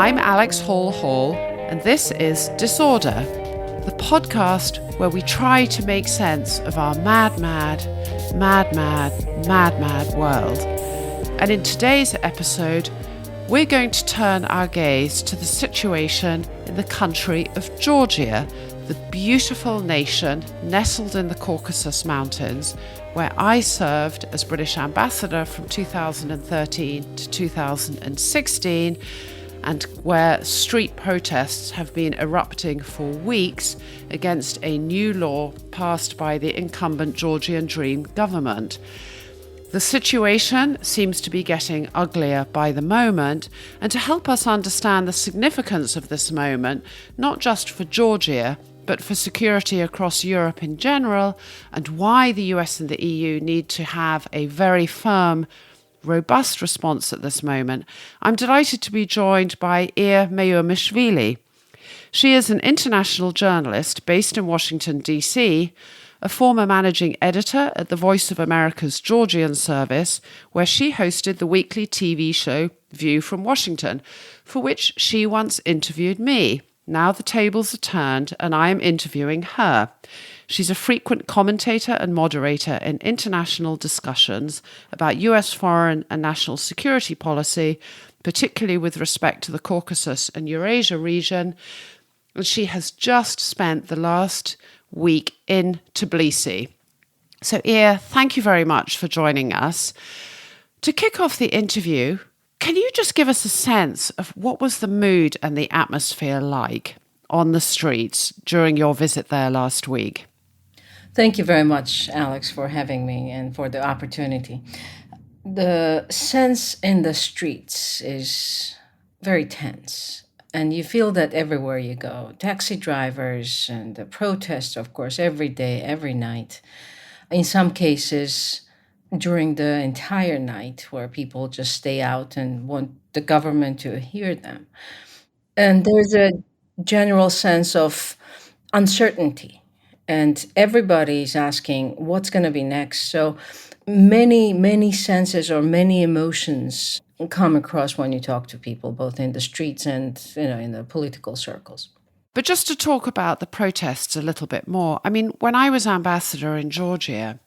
I'm Alex Hall, and this is Disorder, the podcast where we try to make sense of our mad world. And in today's episode, we're going to turn our gaze to the situation in the country of Georgia, the beautiful nation nestled in the Caucasus Mountains, where I served as British ambassador from 2013 to 2016, and where street protests have been erupting for weeks against a new law passed by the incumbent Georgian Dream government. The situation seems to be getting uglier by the moment, and to help us understand the significance of this moment, not just for Georgia, but for security across Europe in general, and why the US and the EU need to have a very firm, robust response at this moment, I'm delighted to be joined by Ia Meurmishvili. She is an international journalist based in Washington, D.C., a former managing editor at the Voice of America's Georgian service, where she hosted the weekly TV show View from Washington, for which she once interviewed me. Now the tables are turned and I am interviewing her. She's a frequent commentator and moderator in international discussions about US foreign and national security policy, particularly with respect to the Caucasus and Eurasia region. And she has just spent the last week in Tbilisi. So, Ia, thank you very much for joining us. To kick off the interview, can you just give us a sense of what was the mood and the atmosphere like on the streets during your visit there last week? Thank you very much, Alex, for having me and for the opportunity. The sense in the streets is very tense, and you feel that everywhere you go. Taxi drivers and the protests, of course, every day, every night. In some cases, during the entire night, where people just stay out and want the government to hear them. And there's a general sense of uncertainty, and everybody's asking what's going to be next. So many senses or many emotions come across when you talk to people, both in the streets and in the political circles. But just to talk about the protests a little bit more, I mean, when I was ambassador in Georgia,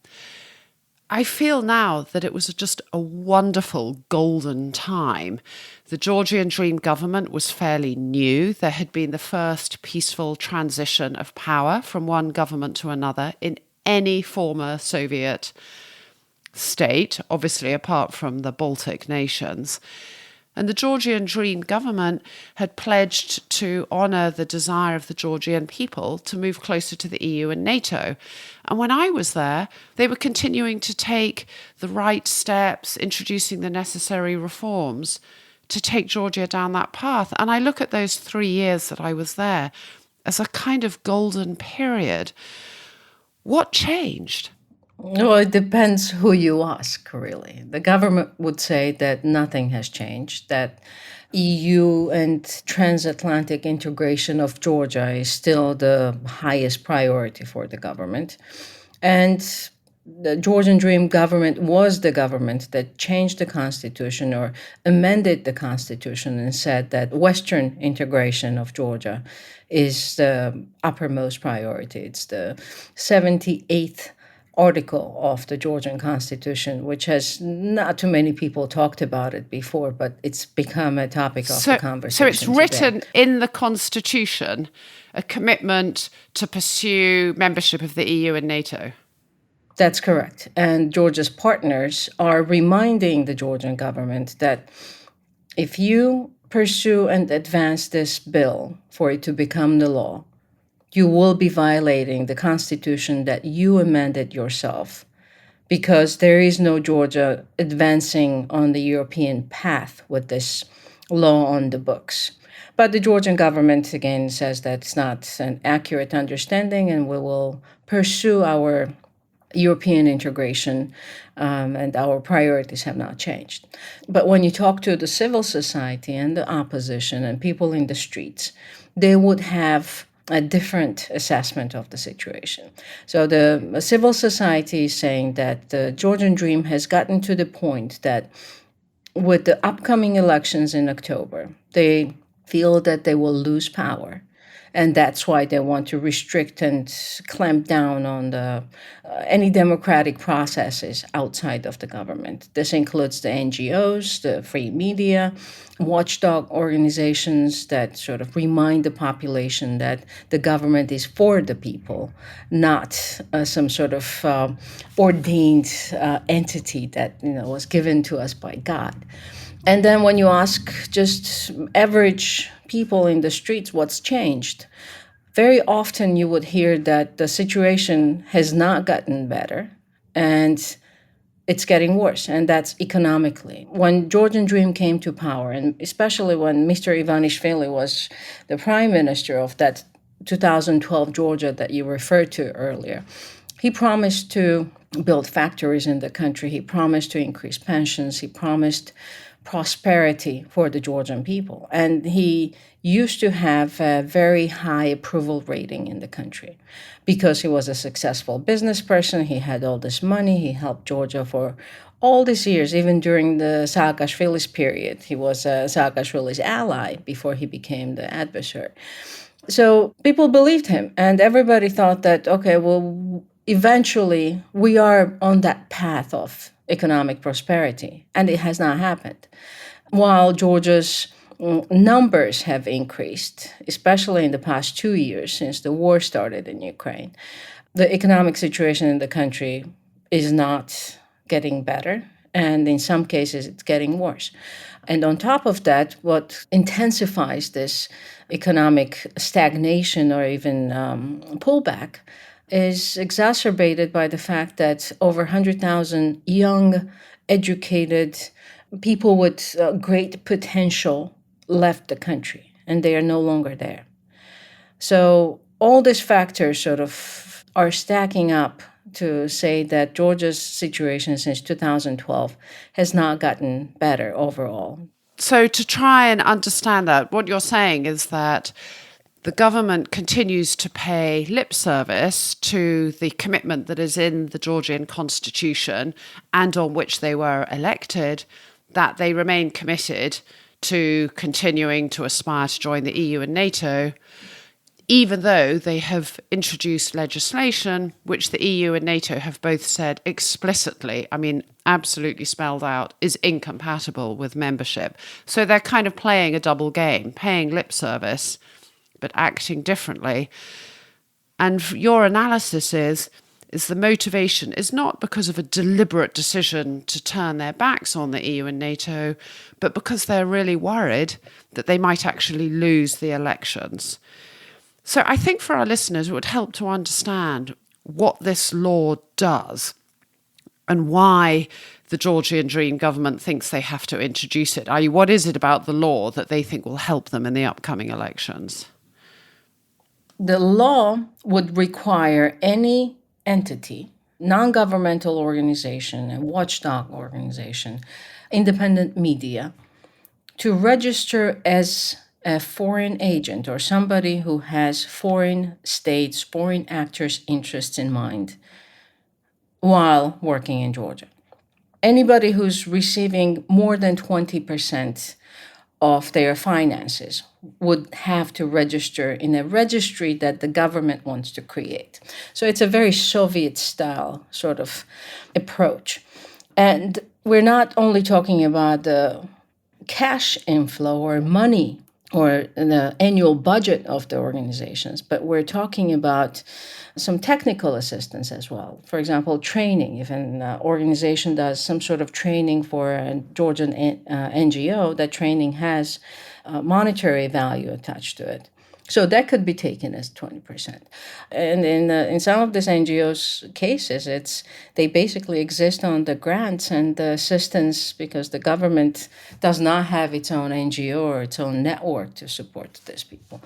I feel now that it was just a wonderful golden time. The Georgian Dream government was fairly new. There had been the first peaceful transition of power from one government to another in any former Soviet state, obviously apart from the Baltic nations. And the Georgian Dream government had pledged to honour the desire of the Georgian people to move closer to the EU and NATO. And when I was there, they were continuing to take the right steps, introducing the necessary reforms to take Georgia down that path. And I look at those 3 years that I was there as a kind of golden period. What changed? Well, it depends who you ask, really. The government would say that nothing has changed, that EU and transatlantic integration of Georgia is still the highest priority for the government. And the Georgian Dream government was the government that changed the constitution or amended the constitution and said that Western integration of Georgia is the uppermost priority. It's the 78th article of the Georgian constitution, which has not too many people talked about it before, but it's become a topic of the conversation. So it's written in the constitution, a commitment to pursue membership of the EU and NATO. That's correct. And Georgia's partners are reminding the Georgian government that if you pursue and advance this bill for it to become the law, you will be violating the constitution that you amended yourself, because there is no Georgia advancing on the European path with this law on the books. But the Georgian government, again, says that it's not an accurate understanding, and we will pursue our European integration, and our priorities have not changed. But when you talk to the civil society and the opposition and people in the streets, they would have a different assessment of the situation. So the civil society is saying that the Georgian Dream has gotten to the point that with the upcoming elections in October, they feel that they will lose power. And that's why they want to restrict and clamp down on any democratic processes outside of the government. This includes the NGOs, the free media, watchdog organizations that sort of remind the population that the government is for the people, not some sort of ordained entity that was given to us by God. And then when you ask just average people in the streets what's changed, very often you would hear that the situation has not gotten better and it's getting worse, and that's economically. When Georgian Dream came to power, and especially when Mr. Ivanishvili was the prime minister of that 2012 Georgia that you referred to earlier, he promised to build factories in the country. He promised to increase pensions. He promised prosperity for the Georgian people. And he used to have a very high approval rating in the country because he was a successful business person. He had all this money. He helped Georgia for all these years, even during the Saakashvili's period. He was Saakashvili's ally before he became the adversary. So people believed him, and everybody thought that, okay, well, eventually we are on that path of economic prosperity, and it has not happened. While Georgia's numbers have increased, especially in the past 2 years since the war started in Ukraine, the economic situation in the country is not getting better, and in some cases it's getting worse. And on top of that, what intensifies this economic stagnation or even pullback is exacerbated by the fact that over 100,000 young, educated people with great potential left the country, and they are no longer there. So all these factors sort of are stacking up to say that Georgia's situation since 2012 has not gotten better overall. So to try and understand that, what you're saying is that the government continues to pay lip service to the commitment that is in the Georgian constitution and on which they were elected, that they remain committed to continuing to aspire to join the EU and NATO, even though they have introduced legislation which the EU and NATO have both said explicitly, absolutely spelled out, is incompatible with membership. So they're kind of playing a double game, paying lip service but acting differently. And your analysis is the motivation is not because of a deliberate decision to turn their backs on the EU and NATO, but because they're really worried that they might actually lose the elections. So I think for our listeners, it would help to understand what this law does and why the Georgian Dream government thinks they have to introduce it. I.e., what is it about the law that they think will help them in the upcoming elections? The law would require any entity, non-governmental organization, and watchdog organization, independent media, to register as a foreign agent or somebody who has foreign states, foreign actors' interests in mind while working in Georgia. Anybody who's receiving more than 20% of their finances would have to register in a registry that the government wants to create. So it's a very Soviet-style sort of approach. And we're not only talking about the cash inflow or money or the annual budget of the organizations, but we're talking about some technical assistance as well. For example, training. If an organization does some sort of training for a Georgian NGO, that training has monetary value attached to it. So that could be taken as 20%. And in some of these NGOs' cases, they basically exist on the grants and the assistance because the government does not have its own NGO or its own network to support these people.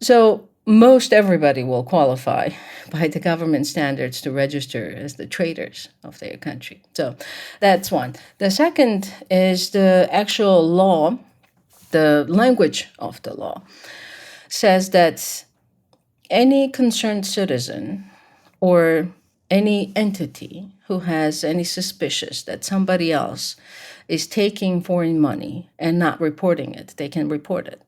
So most everybody will qualify by the government standards to register as the traitors of their country. So that's one. The second is the actual law, the language of the law says that any concerned citizen or any entity who has any suspicious that somebody else is taking foreign money and not reporting it, they can report it.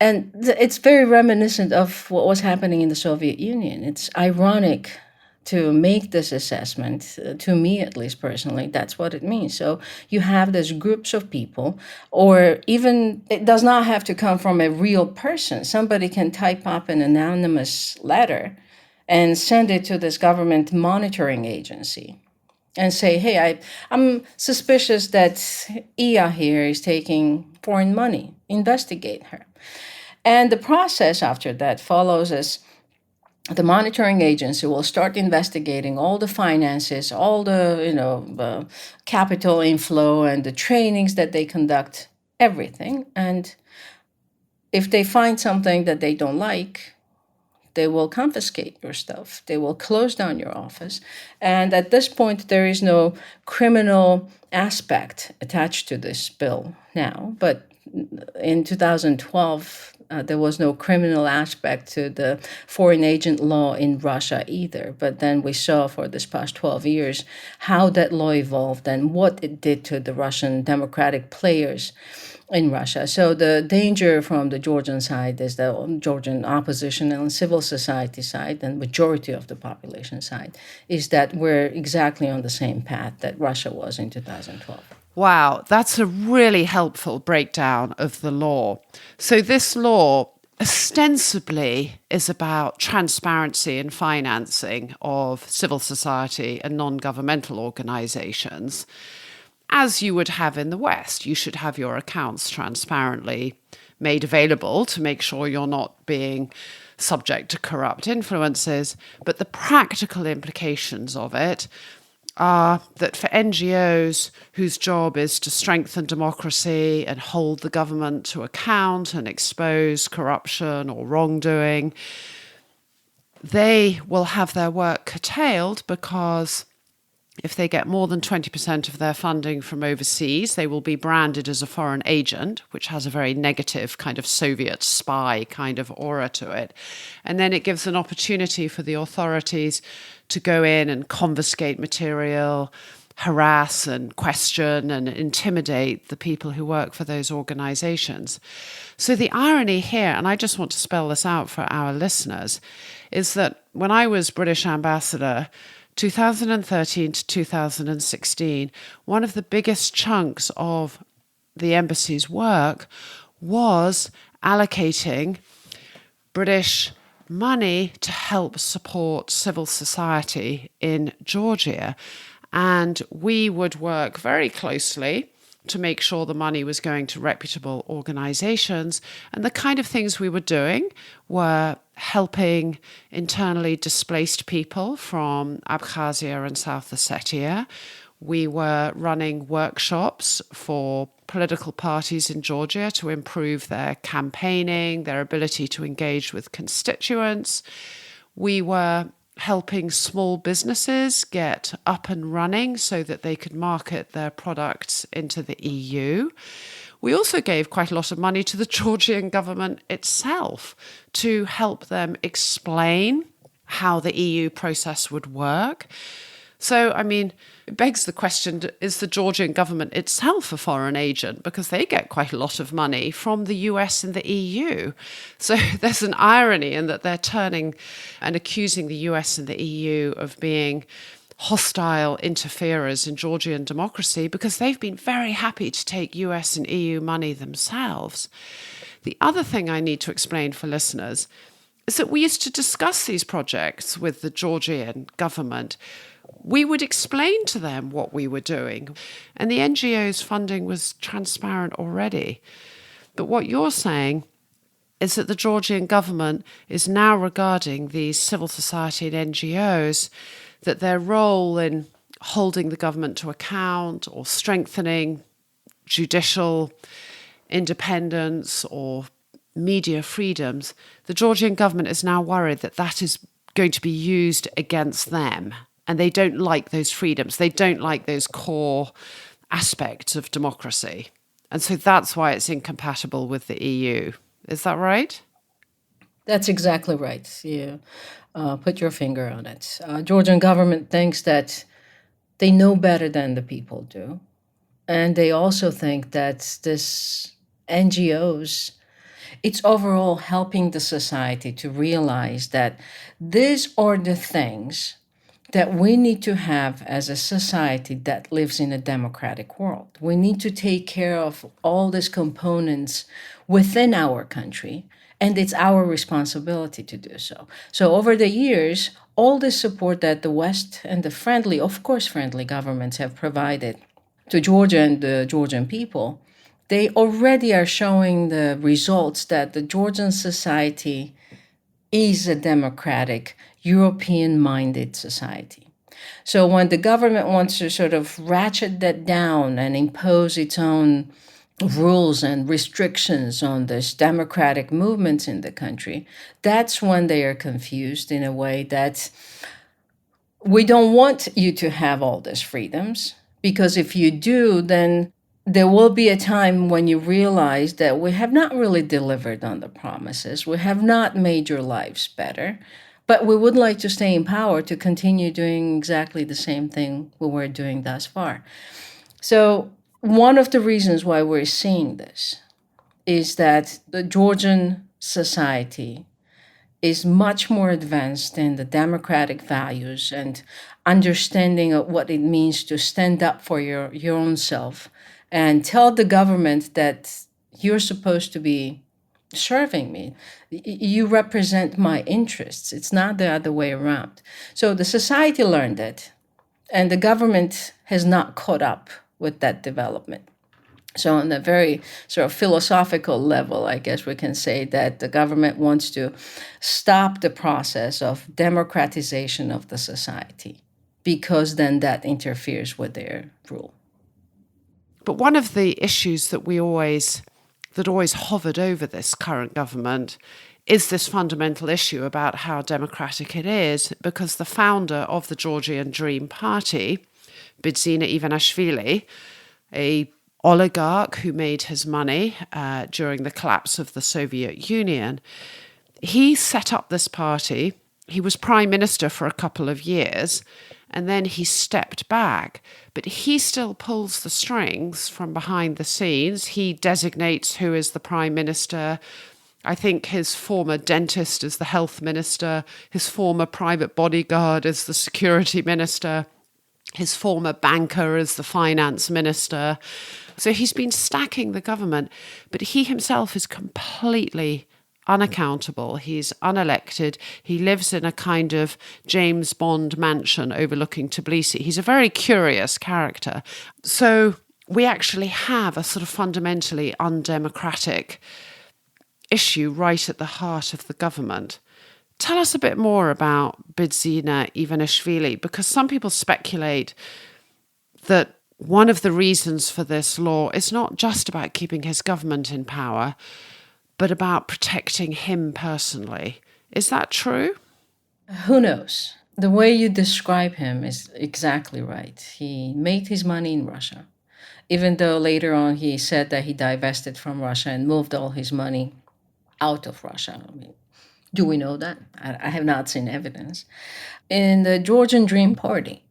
And it's very reminiscent of what was happening in the Soviet Union. It's ironic to make this assessment, to me at least personally, that's what it means. So you have these groups of people, or even it does not have to come from a real person. Somebody can type up an anonymous letter and send it to this government monitoring agency and say, hey, I'm suspicious that Ia here is taking foreign money. Investigate her. And the process after that follows as the monitoring agency will start investigating all the finances, all the capital inflow and the trainings that they conduct, everything. And if they find something that they don't like, they will confiscate your stuff. They will close down your office. And at this point, there is no criminal aspect attached to this bill now. But in 2012, there was no criminal aspect to the foreign agent law in Russia either. But then we saw for this past 12 years how that law evolved and what it did to the Russian democratic players in Russia. So the danger from the Georgian side is the Georgian opposition and civil society side and majority of the population side is that we're exactly on the same path that Russia was in 2012. Wow, that's a really helpful breakdown of the law. So this law ostensibly is about transparency and financing of civil society and non-governmental organizations. As you would have in the West, you should have your accounts transparently made available to make sure you're not being subject to corrupt influences. But the practical implications of it are that for NGOs whose job is to strengthen democracy and hold the government to account and expose corruption or wrongdoing, they will have their work curtailed because if they get more than 20% of their funding from overseas, they will be branded as a foreign agent, which has a very negative kind of Soviet spy kind of aura to it. And then it gives an opportunity for the authorities to go in and confiscate material, harass and question and intimidate the people who work for those organizations. So the irony here, and I just want to spell this out for our listeners, is that when I was British ambassador, 2013 to 2016, one of the biggest chunks of the embassy's work was allocating British money to help support civil society in Georgia. And we would work very closely to make sure the money was going to reputable organizations. And the kind of things we were doing were helping internally displaced people from Abkhazia and South Ossetia. We were running workshops for political parties in Georgia to improve their campaigning, their ability to engage with constituents. We were helping small businesses get up and running so that they could market their products into the EU. We also gave quite a lot of money to the Georgian government itself to help them explain how the EU process would work. So, I mean, it begs the question, is the Georgian government itself a foreign agent? Because they get quite a lot of money from the US and the EU. So there's an irony in that they're turning and accusing the US and the EU of being hostile interferers in Georgian democracy because they've been very happy to take US and EU money themselves. The other thing I need to explain for listeners is that we used to discuss these projects with the Georgian government. We would explain to them what we were doing, and the NGOs' funding was transparent already. But what you're saying is that the Georgian government is now regarding these civil society and NGOs, that their role in holding the government to account or strengthening judicial independence or media freedoms, the Georgian government is now worried that that is going to be used against them. And they don't like those freedoms. They don't like those core aspects of democracy. And so that's why it's incompatible with the EU. Is that right? That's exactly right. You put your finger on it. Georgian government thinks that they know better than the people do. And they also think that this NGOs It's overall helping the society to realize that these are the things that we need to have as a society that lives in a democratic world. We need to take care of all these components within our country, and it's our responsibility to do so. So over the years, all the support that the West and the friendly, of course, friendly governments have provided to Georgia and the Georgian people, they already are showing the results that the Georgian society is a democratic, European-minded society. So when the government wants to sort of ratchet that down and impose its own rules and restrictions on this democratic movements in the country, that's when they are confused in a way that we don't want you to have all these freedoms, because if you do, then there will be a time when you realize that we have not really delivered on the promises. We have not made your lives better, but we would like to stay in power to continue doing exactly the same thing we were doing thus far. So one of the reasons why we're seeing this is that the Georgian society is much more advanced in the democratic values and understanding of what it means to stand up for your own self and tell the government that you're supposed to be serving me. You represent my interests. It's not the other way around. So the society learned it, and the government has not caught up with that development. So on a very sort of philosophical level, I guess we can say that the government wants to stop the process of democratization of the society, because then that interferes with their rule. But one of the issues that always hovered over this current government is this fundamental issue about how democratic it is, because the founder of the Georgian Dream Party, Bidzina Ivanishvili, a oligarch who made his money during the collapse of the Soviet Union, he set up this party. He was prime minister for a couple of years, and then he stepped back. But he still pulls the strings from behind the scenes. He designates who is the prime minister. I think his former dentist is the health minister. His former private bodyguard is the security minister. His former banker is the finance minister. So he's been stacking the government, but he himself is completely unaccountable. He's unelected. He lives in a kind of James Bond mansion overlooking Tbilisi. He's a very curious character. So we actually have a sort of fundamentally undemocratic issue right at the heart of the government. Tell us a bit more about Bidzina Ivanishvili, because some people speculate that one of the reasons for this law is not just about keeping his government in power, but about protecting him personally. Is that true? Who knows? The way you describe him is exactly right. He made his money in Russia, even though later on he said that he divested from Russia and moved all his money out of Russia. I mean, do we know that? I have not seen evidence. In the Georgian Dream Party,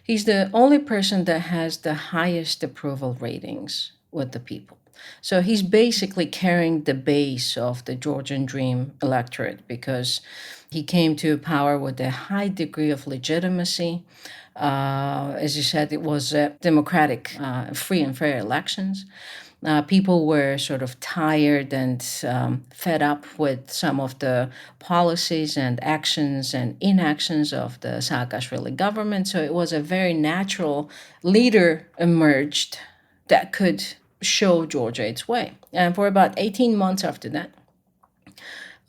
he's the only person that has the highest approval ratings with the people. So he's basically carrying the base of the Georgian Dream electorate, because he came to power with a high degree of legitimacy. As you said, it was democratic, free and fair elections. People were sort of tired and fed up with some of the policies and actions and inactions of the Saakashvili government. So it was a very natural leader emerged that could show Georgia its way. And for about 18 months after that,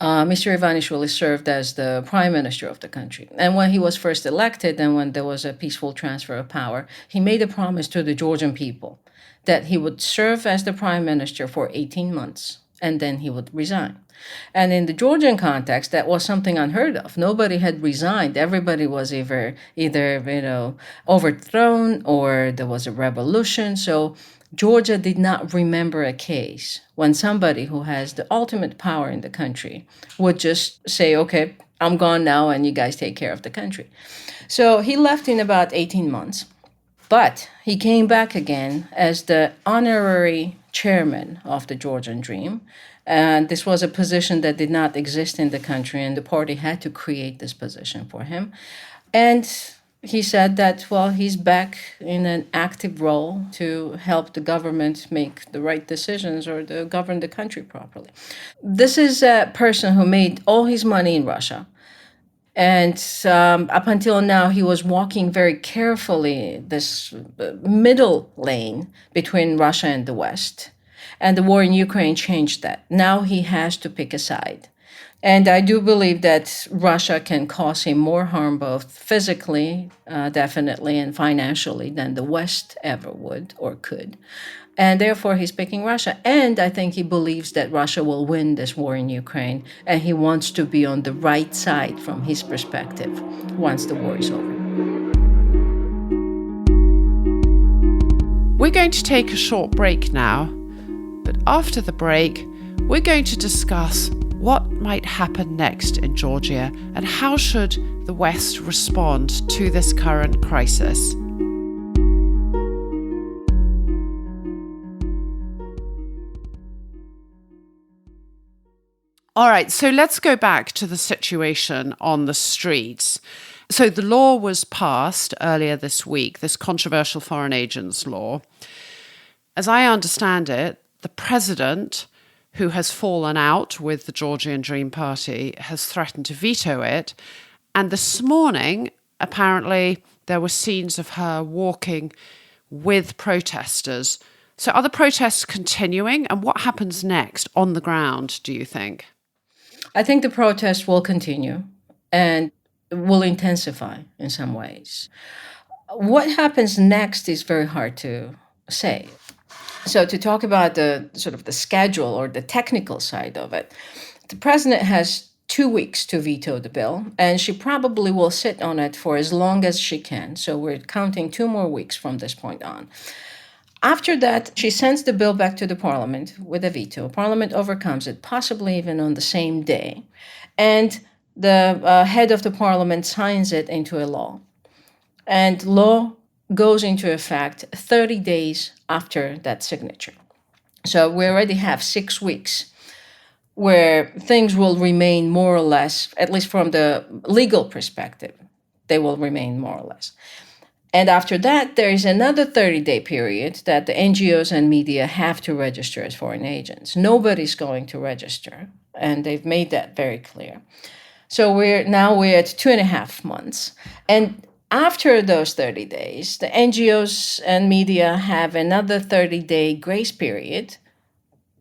Mr. Ivanishvili served as the prime minister of the country. And when he was first elected, and when there was a peaceful transfer of power, he made a promise to the Georgian people that he would serve as the prime minister for 18 months, and then he would resign. And in the Georgian context, that was something unheard of. Nobody had resigned. Everybody was either overthrown, or there was a revolution. So Georgia did not remember a case when somebody who has the ultimate power in the country would just say, okay, I'm gone now and you guys take care of the country. So he left in about 18 months. But he came back again as the honorary chairman of the Georgian Dream. And this was a position that did not exist in the country, and the party had to create this position for him. And he said that, well, he's back in an active role to help the government make the right decisions or to govern the country properly. This is a person who made all his money in Russia. And up until now, he was walking very carefully this middle lane between Russia and the West. And the war in Ukraine changed that. Now he has to pick a side. And I do believe that Russia can cause him more harm, both physically, definitely, and financially, than the West ever would or could. And therefore, he's picking Russia. And I think he believes that Russia will win this war in Ukraine. And he wants to be on the right side from his perspective once the war is over. We're going to take a short break now. But after the break, we're going to discuss what might happen next in Georgia and how should the West respond to this current crisis. All right, so let's go back to the situation on the streets. So the law was passed earlier this week, this controversial foreign agents law. As I understand it, the president, who has fallen out with the Georgian Dream Party, has threatened to veto it. And this morning, apparently, there were scenes of her walking with protesters. So are the protests continuing? And what happens next on the ground, do you think? I think the protests will continue and will intensify in some ways. What happens next is very hard to say. So to talk about the sort of the schedule or the technical side of it, the president has 2 weeks to veto the bill, and she probably will sit on it for as long as she can. So we're counting 2 more weeks from this point on. After that, she sends the bill back to the parliament with a veto. Parliament overcomes it, possibly even on the same day. And the head of the parliament signs it into a law. And law goes into effect 30 days after that signature. So we already have 6 weeks where things will remain more or less, at least from the legal perspective, they will remain more or less. And after that, there is another 30-day period that the NGOs and media have to register as foreign agents. Nobody's going to register, and they've made that very clear. So we're at 2.5 months. And after those 30 days, the NGOs and media have another 30-day grace period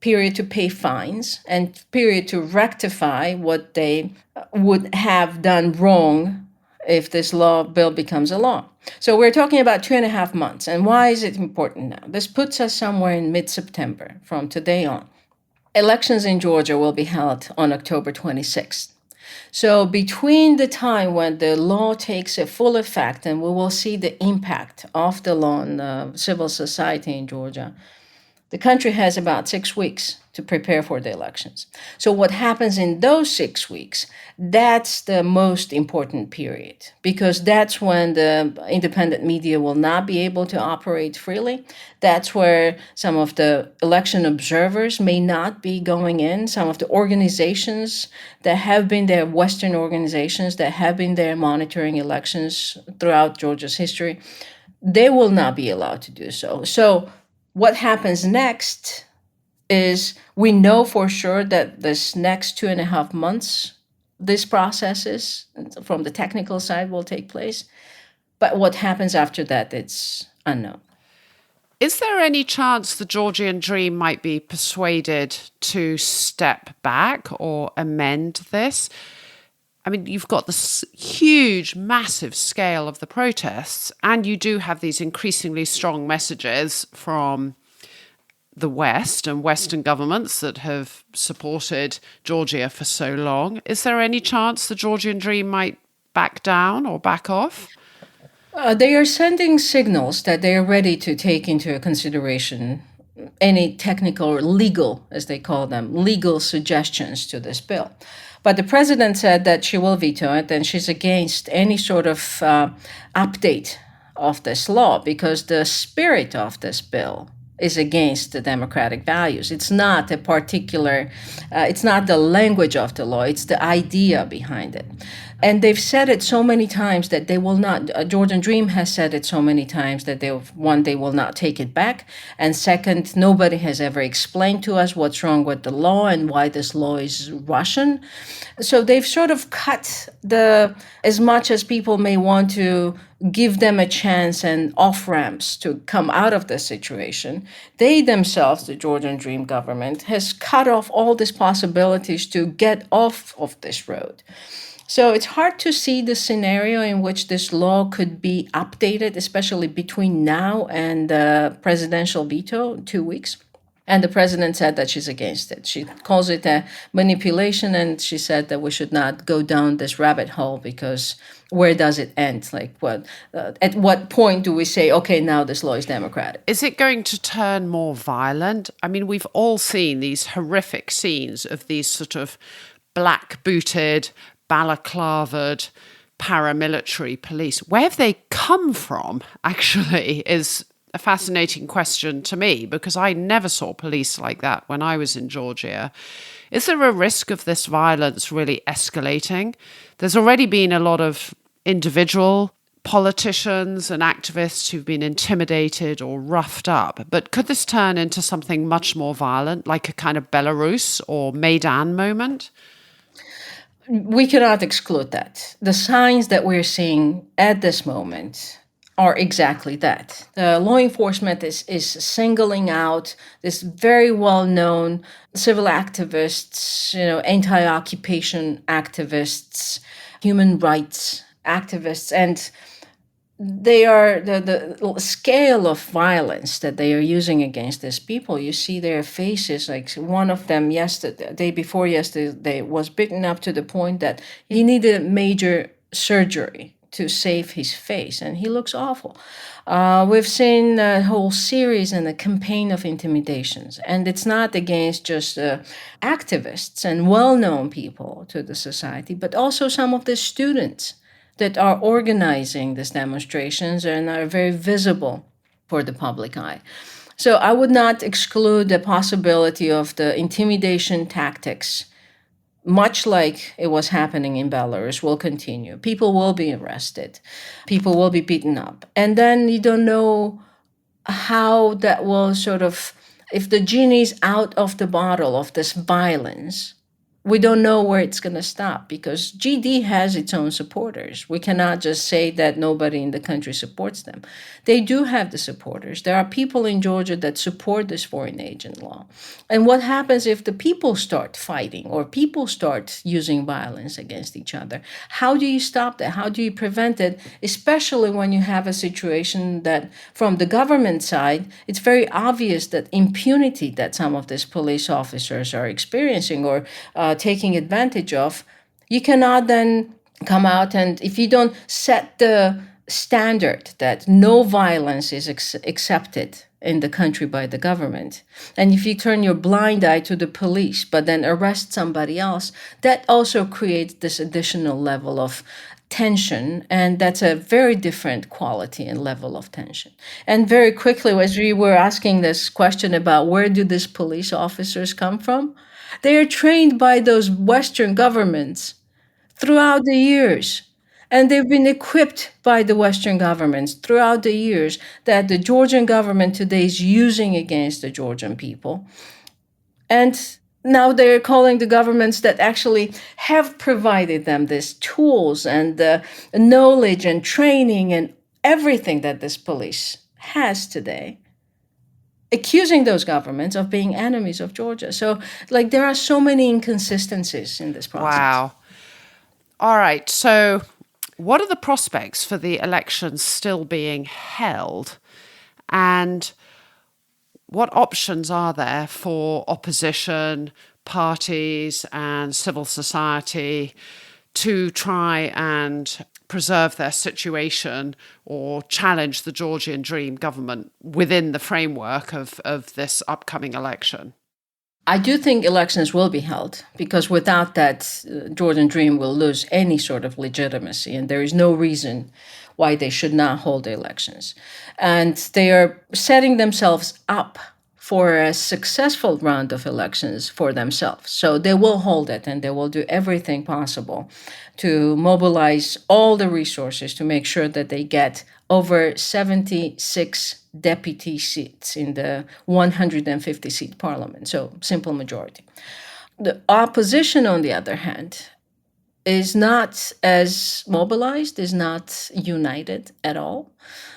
to pay fines, and period to rectify what they would have done wrong if this bill becomes a law. So we're talking about 2.5 months. And why is it important now? This puts us somewhere in mid-September from today on. Elections in Georgia will be held on October 26th. So between the time when the law takes a full effect and we will see the impact of the law on civil society in Georgia, the country has about 6 weeks to prepare for the elections. So what happens in those 6 weeks, that's the most important period, because that's when the independent media will not be able to operate freely. That's where some of the election observers may not be going in. Some of the organizations that have been there, Western organizations that have been there monitoring elections throughout Georgia's history, they will not be allowed to do so. So what happens next is we know for sure that this next 2.5 months, these processes from the technical side will take place. But what happens after that, it's unknown. Is there any chance the Georgian Dream might be persuaded to step back or amend this? I mean, you've got this huge, massive scale of the protests, and you do have these increasingly strong messages from the West and Western governments that have supported Georgia for so long. Is there any chance the Georgian Dream might back down or back off? They are sending signals that they are ready to take into consideration any technical or legal, as they call them, legal suggestions to this bill. But the president said that she will veto it, and she's against any sort of update of this law, because the spirit of this bill is against the democratic values. It's not a particular, it's not the language of the law, it's the idea behind it. And they've said it so many times that they will not, Georgian Dream has said it so many times that they will not take it back. And second, nobody has ever explained to us what's wrong with the law and why this law is Russian. So they've sort of cut as much as people may want to give them a chance and off-ramps to come out of the situation, they themselves, the Georgian Dream government, has cut off all these possibilities to get off of this road. So it's hard to see the scenario in which this law could be updated, especially between now and the presidential veto, 2 weeks. And the president said that she's against it. She calls it a manipulation, and she said that we should not go down this rabbit hole, because where does it end? Like, at what point do we say, okay, now this law is democratic? Is it going to turn more violent? I mean, we've all seen these horrific scenes of these sort of black-booted, balaclavaed paramilitary police. Where have they come from, actually, is a fascinating question to me, because I never saw police like that when I was in Georgia. Is there a risk of this violence really escalating? There's already been a lot of individual politicians and activists who've been intimidated or roughed up, but could this turn into something much more violent, like a kind of Belarus or Maidan moment? We cannot exclude that. The signs that we're seeing at this moment are exactly that. The law enforcement is singling out this very well-known civil activists, anti-occupation activists, human rights activists, and they are the scale of violence that they are using against these people. You see their faces. Like one of them day before yesterday was beaten up to the point that he needed major surgery to save his face, and he looks awful. We've seen a whole series and a campaign of intimidations, and it's not against just activists and well-known people to the society, but also some of the students that are organizing these demonstrations and are very visible for the public eye. So I would not exclude the possibility of the intimidation tactics, much like it was happening in Belarus, will continue. People will be arrested. People will be beaten up. And then you don't know how that will if the genie's out of the bottle of this violence, we don't know where it's going to stop, because GD has its own supporters. We cannot just say that nobody in the country supports them. They do have the supporters. There are people in Georgia that support this foreign agent law. And what happens if the people start fighting or people start using violence against each other? How do you stop that? How do you prevent it? Especially when you have a situation that from the government side, it's very obvious that impunity that some of these police officers are experiencing or taking advantage of. You cannot then come out, and if you don't set the standard that no violence is accepted in the country by the government, and if you turn your blind eye to the police but then arrest somebody else, that also creates this additional level of tension, and that's a very different quality and level of tension. And very quickly, as we were asking this question about where do these police officers come from, they are trained by those Western governments throughout the years. And they've been equipped by the Western governments throughout the years that the Georgian government today is using against the Georgian people. And now they're calling the governments that actually have provided them these tools and knowledge and training and everything that this police has today, accusing those governments of being enemies of Georgia. So, there are so many inconsistencies in this process. Wow. All right. So what are the prospects for the elections still being held? And what options are there for opposition parties and civil society to try and preserve their situation or challenge the Georgian Dream government within the framework of this upcoming election? I do think elections will be held, because without that, Georgian Dream will lose any sort of legitimacy, and there is no reason why they should not hold the elections. And they are setting themselves up for a successful round of elections for themselves. So they will hold it, and they will do everything possible to mobilize all the resources to make sure that they get over 76 deputy seats in the 150 seat parliament, so simple majority. The opposition, on the other hand, is not as mobilized, is not united at all.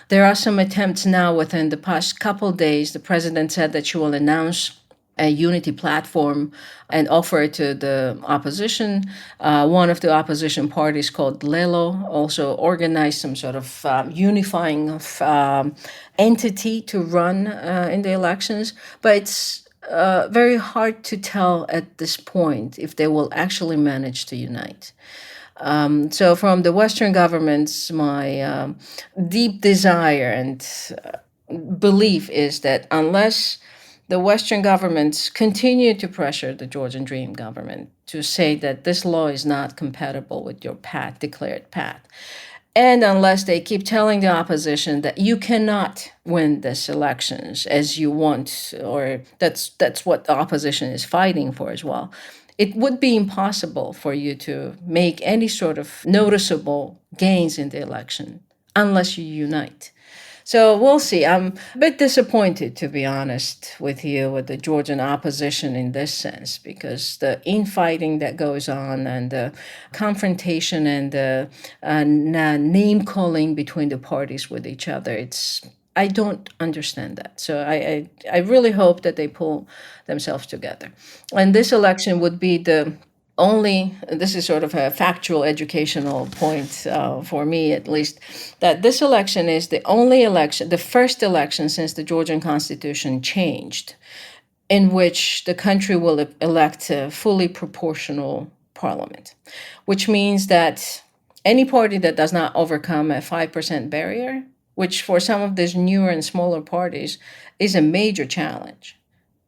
There are some attempts now. Within the past couple of days, the president said that she will announce a unity platform and offer it to the opposition. One of the opposition parties, called Lelo, also organized some sort of unifying of entity to run in the elections. But it's very hard to tell at this point if they will actually manage to unite. So from the Western governments, my deep desire and belief is that unless the Western governments continue to pressure the Georgian Dream government to say that this law is not compatible with your path, declared path, and unless they keep telling the opposition that you cannot win these elections as you want, or that's what the opposition is fighting for as well, it would be impossible for you to make any sort of noticeable gains in the election unless you unite. So we'll see. I'm a bit disappointed, to be honest with you, with the Georgian opposition in this sense, because the infighting that goes on and the confrontation and the name calling between the parties with each other, I don't understand that. So I really hope that they pull themselves together. And this election would be this is sort of a factual educational point for me at least, that this election is the only election, the first election since the Georgian constitution changed, in which the country will elect a fully proportional parliament, which means that any party that does not overcome a 5% barrier, which for some of these newer and smaller parties is a major challenge.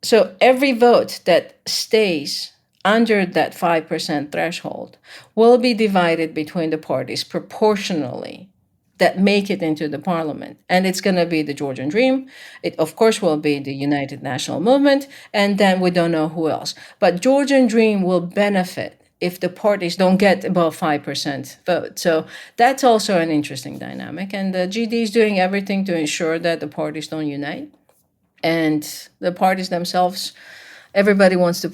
So every vote that stays under that 5% threshold will be divided between the parties proportionally that make it into the parliament. And it's going to be the Georgian Dream. It, of course, will be the United National Movement. And then we don't know who else. But Georgian Dream will benefit if the parties don't get above 5% vote. So that's also an interesting dynamic. And the GD is doing everything to ensure that the parties don't unite. And the parties themselves, everybody wants to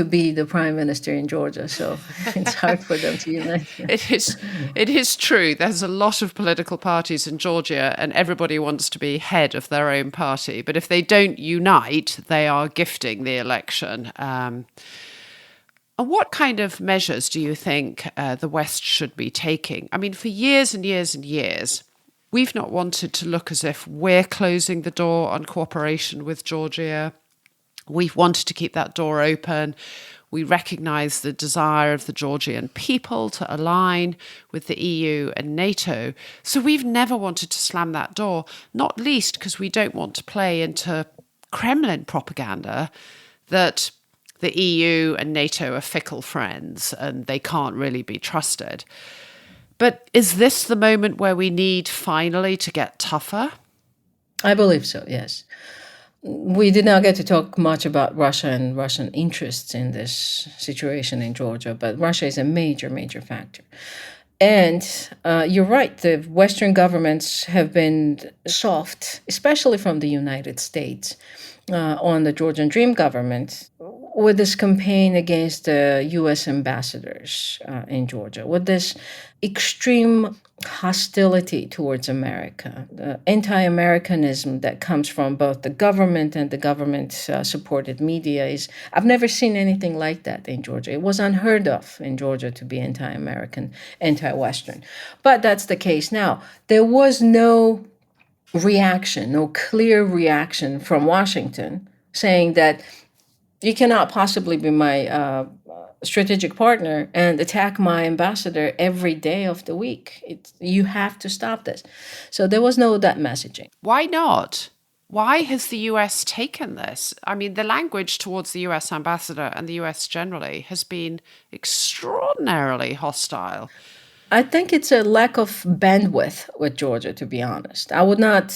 be the prime minister in Georgia, so it's hard for them to unite. It is true. There's a lot of political parties in Georgia, and everybody wants to be head of their own party. But if they don't unite, they are gifting the election. And what kind of measures do you think the West should be taking? I mean, for years and years and years, we've not wanted to look as if we're closing the door on cooperation with Georgia. We've wanted to keep that door open. We recognise the desire of the Georgian people to align with the EU and NATO. So we've never wanted to slam that door, not least because we don't want to play into Kremlin propaganda that the EU and NATO are fickle friends and they can't really be trusted. But is this the moment where we need finally to get tougher? I believe so, yes. We did not get to talk much about Russia and Russian interests in this situation in Georgia, but Russia is a major, major factor. And you're right, the Western governments have been soft, especially from the United States, on the Georgian Dream government with this campaign against the U.S. ambassadors in Georgia, with this extreme hostility towards America, the anti-Americanism that comes from both the government and the government-supported media I've never seen anything like that in Georgia. It was unheard of in Georgia to be anti-American, anti-Western. But that's the case now. There was no reaction, no clear reaction from Washington saying that you cannot possibly be my strategic partner and attack my ambassador every day of the week. You have to stop this. So there was no that messaging. Why not? Why has the US taken this? I mean, the language towards the US ambassador and the US generally has been extraordinarily hostile. I think it's a lack of bandwidth with Georgia, to be honest. I would not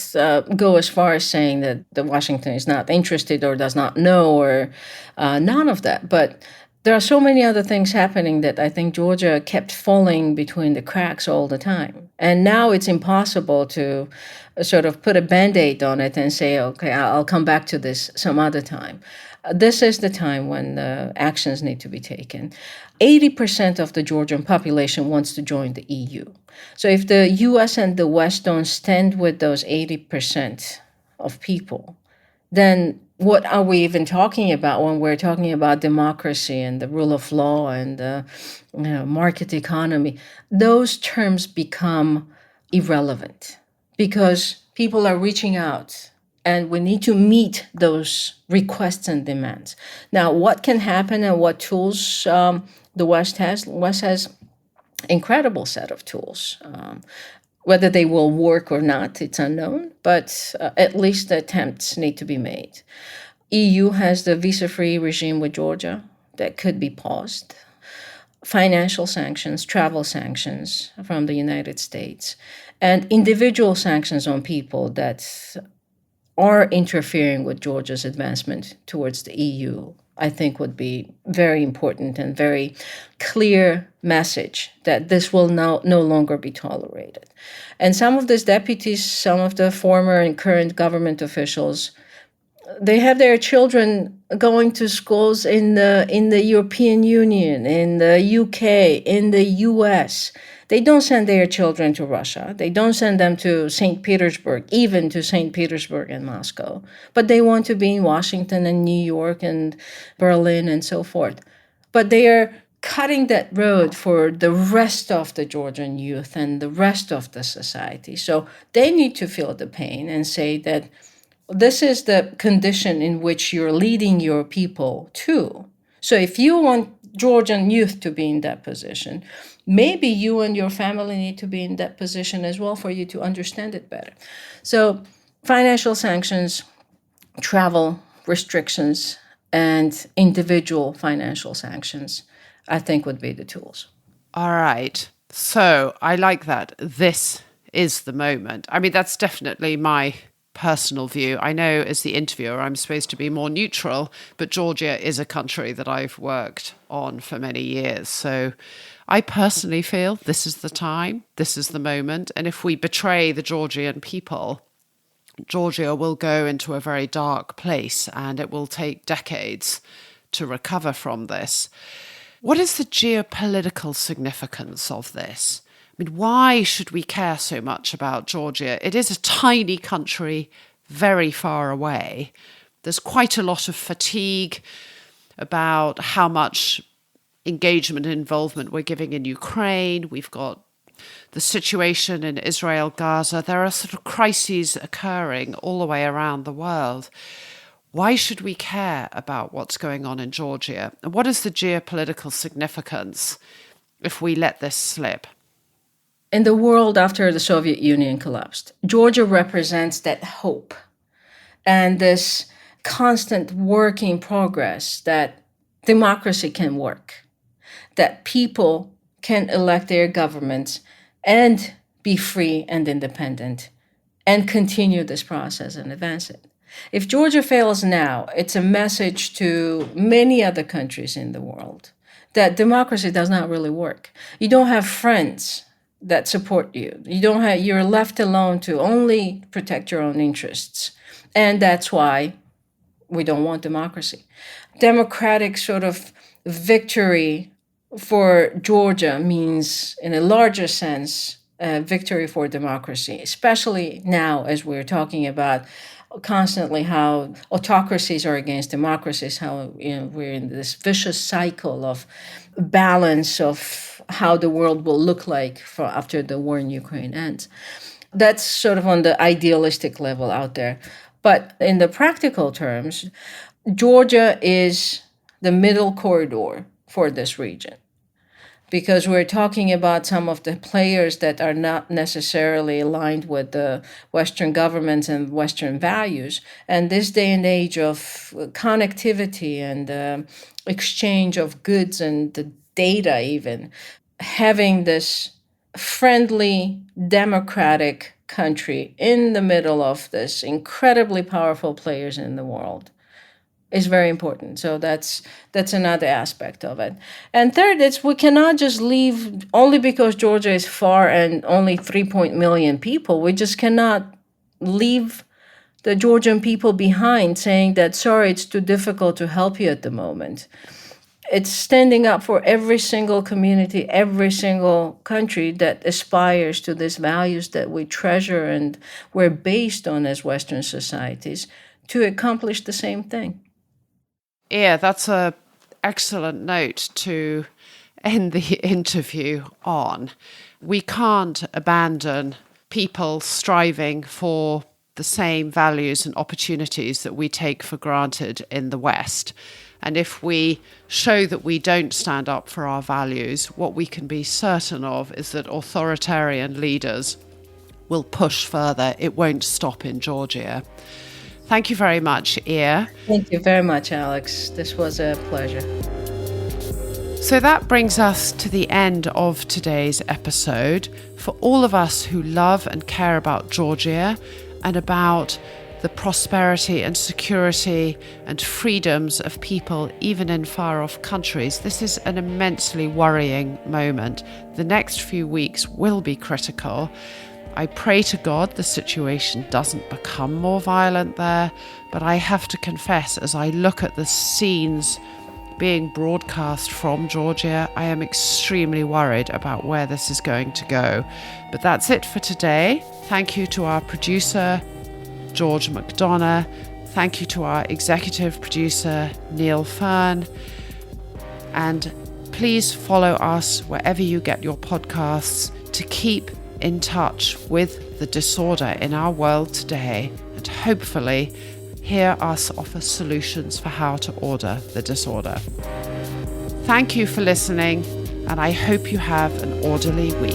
go as far as saying that the Washington is not interested or does not know or none of that. But there are so many other things happening that I think Georgia kept falling between the cracks all the time. And now it's impossible to sort of put a Band-Aid on it and say, okay, I'll come back to this some other time. This is the time when actions need to be taken. 80% of the Georgian population wants to join the EU. So if the US and the West don't stand with those 80% of people, then what are we even talking about when we're talking about democracy and the rule of law and the market economy? Those terms become irrelevant because people are reaching out and we need to meet those requests and demands. Now, what can happen and what tools the West has? The West has incredible set of tools. Whether they will work or not, it's unknown, but at least the attempts need to be made. EU has the visa-free regime with Georgia that could be paused. Financial sanctions, travel sanctions from the United States, and individual sanctions on people that are interfering with Georgia's advancement towards the EU, I think would be very important and very clear message that this will no longer be tolerated. And some of these deputies, some of the former and current government officials, they have their children going to schools in the European Union, in the UK, in the US. They don't send their children to Russia. They don't send them to St. Petersburg, even to St. Petersburg and Moscow. But they want to be in Washington and New York and Berlin and so forth. But they are cutting that road for the rest of the Georgian youth and the rest of the society. So they need to feel the pain and say that this is the condition in which you're leading your people to. So if you want Georgian youth to be in that position, maybe you and your family need to be in that position as well for you to understand it better. So financial sanctions, travel restrictions, and individual financial sanctions, I think would be the tools. All right. So I like that. This is the moment. I mean, that's definitely my personal view. I know as the interviewer, I'm supposed to be more neutral, but Georgia is a country that I've worked on for many years. So I personally feel this is the time, this is the moment. And if we betray the Georgian people, Georgia will go into a very dark place and it will take decades to recover from this. What is the geopolitical significance of this? I mean, why should we care so much about Georgia? It is a tiny country, very far away. There's quite a lot of fatigue about how much engagement and involvement we're giving in Ukraine. We've got the situation in Israel, Gaza. There are sort of crises occurring all the way around the world. Why should we care about what's going on in Georgia? And what is the geopolitical significance if we let this slip? In the world after the Soviet Union collapsed, Georgia represents that hope and this constant work in progress that democracy can work, that people can elect their governments and be free and independent and continue this process and advance it. If Georgia fails now, it's a message to many other countries in the world that democracy does not really work. You don't have friends that support you. You're left alone to only protect your own interests. And that's why we don't want democracy. Democratic sort of victory for Georgia means, in a larger sense, victory for democracy, especially now as we're talking about constantly how autocracies are against democracies, how we're in this vicious cycle of balance of how the world will look like after the war in Ukraine ends. That's sort of on the idealistic level out there. But in the practical terms, Georgia is the middle corridor for this region. because we're talking about some of the players that are not necessarily aligned with the Western governments and Western values. And this day and age of connectivity and exchange of goods and the data, even having this friendly, democratic country in the middle of this incredibly powerful players in the world is very important. So that's another aspect of it. And third, it's we cannot just leave only because Georgia is far and only 3 million people. We just cannot leave the Georgian people behind saying that, sorry, it's too difficult to help you at the moment. It's standing up for every single community, every single country that aspires to these values that we treasure and we're based on as Western societies to accomplish the same thing. Yeah, that's an excellent note to end the interview on. We can't abandon people striving for the same values and opportunities that we take for granted in the West. And if we show that we don't stand up for our values, what we can be certain of is that authoritarian leaders will push further. It won't stop in Georgia. Thank you very much, Ia. Thank you very much, Alex. This was a pleasure. So that brings us to the end of today's episode. For all of us who love and care about Georgia and about the prosperity and security and freedoms of people, even in far-off countries, this is an immensely worrying moment. The next few weeks will be critical. I pray to God the situation doesn't become more violent there, but I have to confess, as I look at the scenes being broadcast from Georgia, I am extremely worried about where this is going to go. But that's it for today. Thank you to our producer, George McDonough. Thank you to our executive producer, Neil Fern. And please follow us wherever you get your podcasts to keep in touch with the disorder in our world today and hopefully hear us offer solutions for how to order the disorder. Thank you for listening, and I hope you have an orderly week.